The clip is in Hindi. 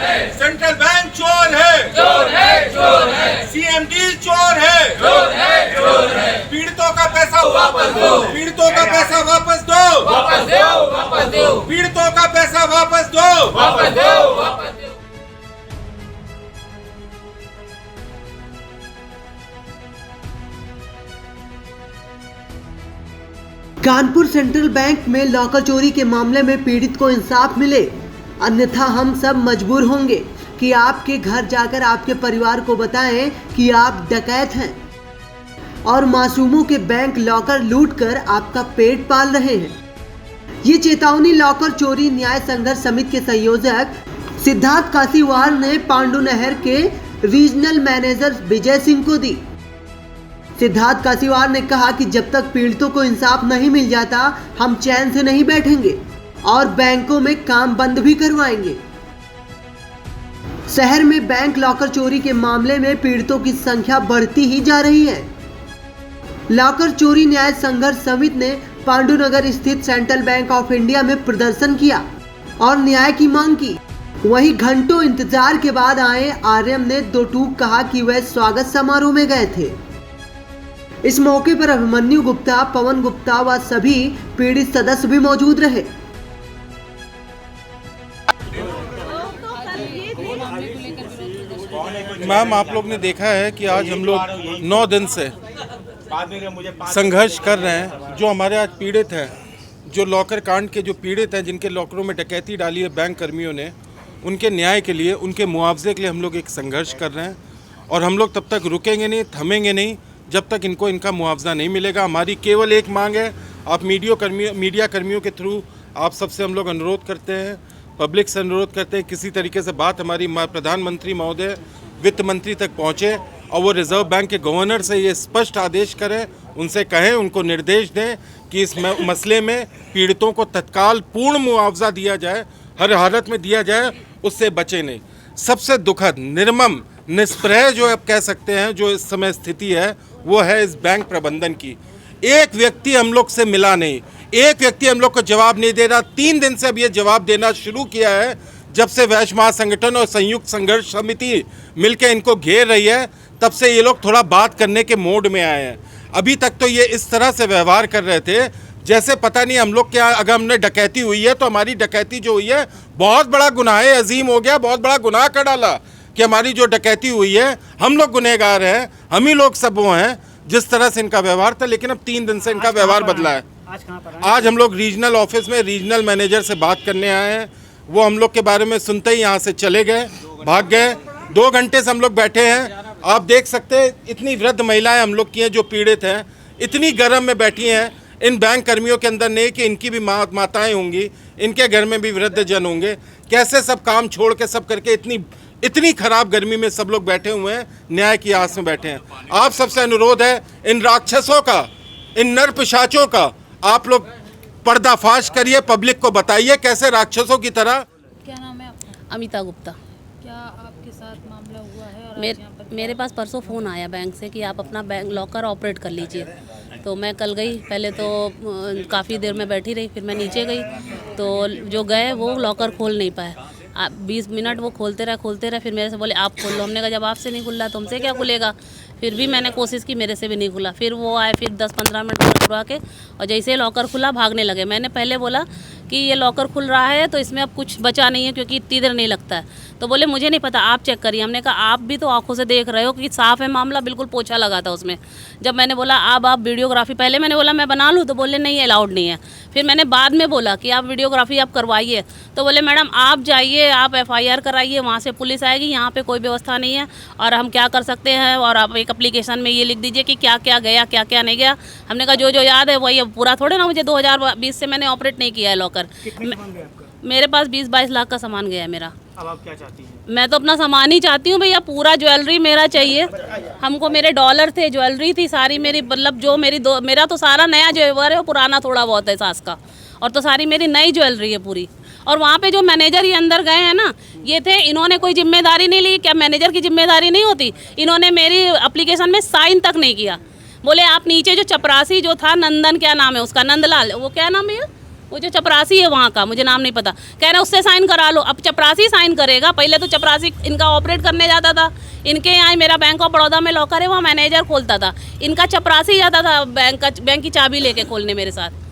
सेंट्रल बैंक चोर है, सीएमडी चोर है, पीड़ितों का पैसा वापस दो, पीड़ितों का पैसा वापस दो, पीड़ितों का पैसा वापस दो। कानपुर सेंट्रल बैंक में लॉकर चोरी के मामले में पीड़ित को इंसाफ मिले, अन्यथा हम सब मजबूर होंगे कि आपके घर जाकर आपके परिवार को बताएं कि आप डकैत हैं और मासूमों के बैंक लॉकर लूटकर आपका पेट पाल रहे हैं। ये चेतावनी लॉकर चोरी न्याय संघर्ष समिति के संयोजक सिद्धार्थ कासीवार ने पांडु नहर के रीजनल मैनेजर विजय सिंह को दी। सिद्धार्थ कासीवार ने कहा कि जब तक पीड़ितों को इंसाफ नहीं मिल जाता हम चैन से नहीं बैठेंगे और बैंकों में काम बंद भी करवाएंगे। शहर में बैंक लॉकर चोरी के मामले में पीड़ितों की संख्या बढ़ती ही जा रही है। लॉकर चोरी न्याय संघर्ष समिति ने पांडुनगर स्थित सेंट्रल बैंक ऑफ इंडिया में प्रदर्शन किया और न्याय की मांग की। वहीं घंटों इंतजार के बाद आए आर्यम ने दो टूक कहा कि वह स्वागत समारोह में गए थे। इस मौके पर अभिमन्यु गुप्ता, पवन गुप्ता व सभी पीड़ित सदस्य भी मौजूद रहे। मैम, आप लोग ने देखा है कि आज हम लोग 9 दिन से संघर्ष कर रहे हैं। जो हमारे आज पीड़ित हैं, जो लॉकर कांड के जो पीड़ित हैं, जिनके लॉकरों में डकैती डाली है बैंक कर्मियों ने, उनके न्याय के लिए, उनके मुआवजे के लिए हम लोग एक संघर्ष कर रहे हैं। और हम लोग तब तक रुकेंगे नहीं, थमेंगे नहीं जब तक इनको इनका मुआवजा नहीं मिलेगा। हमारी केवल एक मांग है, आप मीडिया कर्मियों के थ्रू आप सबसे हम लोग अनुरोध करते हैं, पब्लिक से अनुरोध करते हैं, किसी तरीके से बात हमारी प्रधानमंत्री महोदय, वित्त मंत्री तक पहुँचे और वो रिजर्व बैंक के गवर्नर से ये स्पष्ट आदेश करें, उनसे कहें, उनको निर्देश दें कि इस मसले में पीड़ितों को तत्काल पूर्ण मुआवजा दिया जाए, हर हालत में दिया जाए, उससे बचे नहीं। सबसे दुखद, निर्मम, निष्प्रह जो आप कह सकते हैं जो इस समय स्थिति है, वो है इस बैंक प्रबंधन की। एक व्यक्ति हम लोग से मिला नहीं, एक व्यक्ति हम लोग को जवाब नहीं दे रहा। 3 दिन से अब ये जवाब देना शुरू किया है, जब से वैश्य महासंगठन और संयुक्त संघर्ष समिति मिलकर इनको घेर रही है, तब से ये लोग थोड़ा बात करने के मोड में आए हैं। अभी तक तो ये इस तरह से व्यवहार कर रहे थे जैसे पता नहीं हम लोग क्या, अगर हमने डकैती हुई है तो हमारी डकैती जो हुई है बहुत बड़ा गुनाह अजीम हो गया, बहुत बड़ा गुनाह कर डाला कि हमारी जो डकैती हुई है हम लोग गुनहगार हैं, हम ही लोग सब वो हैं, जिस तरह से इनका व्यवहार था। लेकिन अब 3 दिन से इनका व्यवहार बदला है। आज हम लोग रीजनल ऑफिस में रीजनल मैनेजर से बात करने आए हैं। वो हम लोग के बारे में सुनते ही यहाँ से चले गए, भाग गए। 2 घंटे से हम लोग बैठे हैं। आप देख सकते हैं इतनी वृद्ध महिलाएं हम लोग की हैं जो पीड़ित हैं, इतनी गर्म में बैठी हैं। इन बैंक कर्मियों के अंदर नहीं कि इनकी भी माताएं होंगी, इनके घर में भी वृद्ध जन होंगे। कैसे सब काम छोड़ के सब करके इतनी खराब गर्मी में सब लोग बैठे हुए हैं, न्याय की आस में बैठे हैं। आप सबसे अनुरोध है, इन राक्षसों का, इन नर पिशाचों का आप लोग पर्दाफाश करिए, पब्लिक को बताइए कैसे राक्षसों की तरह। क्या नाम है आपका? अमिता गुप्ता। क्या आपके साथ मामला हुआ है? और मेरे पास परसों फ़ोन आया बैंक से कि आप अपना बैंक लॉकर ऑपरेट कर लीजिए। तो मैं कल गई, पहले तो काफ़ी देर में बैठी रही, फिर मैं नीचे गई तो जो गए वो लॉकर खोल नहीं पाए। 20 मिनट वो खोलते रहे, फिर मेरे से बोले आप खोल लो। हमने कहा जब आपसे नहीं खुल रहा तुमसे क्या खुलेगा। फिर भी मैंने कोशिश की, मेरे से भी नहीं खुला। फिर वो आए, फिर 10-15 मिनट खुलवा के, और जैसे ही लॉकर खुला भागने लगे। मैंने पहले बोला कि ये लॉकर खुल रहा है तो इसमें अब कुछ बचा नहीं है क्योंकि इतनी देर नहीं लगता है। तो बोले मुझे नहीं पता, आप चेक करिए। हमने कहा आप भी तो आंखों से देख रहे हो कि साफ़ है मामला, बिल्कुल पोछा लगा था उसमें। जब मैंने बोला अब आप वीडियोग्राफी, पहले मैंने बोला मैं बना लूँ, तो बोले नहीं अलाउड नहीं है। फिर मैंने बाद में बोला कि आप वीडियोग्राफी आप करवाइए, तो बोले मैडम आप जाइए, आप FIR कराइए, वहाँ से पुलिस आएगी, यहाँ पे कोई व्यवस्था नहीं है और हम क्या कर सकते हैं। और आप एक एप्लीकेशन में ये लिख दीजिए कि क्या क्या गया, क्या क्या नहीं गया। हमने कहा जो जो याद है वही, पूरा थोड़े ना, मुझे 2020 से मैंने ऑपरेट नहीं किया है लॉकर। मेरे पास 20-22 लाख का सामान गया है मेरा। अब आप क्या चाहती हैं? मैं तो अपना सामान ही चाहती हूँ भैया, पूरा ज्वेलरी मेरा चाहिए हमको। मेरे डॉलर थे, ज्वेलरी थी सारी मेरी, मतलब जो मेरा तो सारा नया जेवर है, वो पुराना थोड़ा बहुत है सास का, और तो सारी मेरी नई ज्वेलरी है पूरी। और वहाँ पे जो मैनेजर ये अंदर गए हैं ना, ये थे, इन्होंने कोई जिम्मेदारी नहीं ली। क्या मैनेजर की जिम्मेदारी नहीं होती? इन्होंने मेरी एप्लीकेशन में साइन तक नहीं किया। बोले आप नीचे जो चपरासी जो था, नंदन क्या नाम है उसका, नंदलाल, वो क्या नाम है, वो जो चपरासी है वहाँ का, मुझे नाम नहीं पता, कह रहे उससे साइन करा लो। अब चपरासी साइन करेगा, पहले तो चपरासी इनका ऑपरेट करने जाता था, इनके यहाँ मेरा बैंक ऑफ बड़ौदा में लॉकर है, वहाँ मैनेजर खोलता था, इनका चपरासी जाता था बैंक की चाबी लेके खोलने मेरे साथ।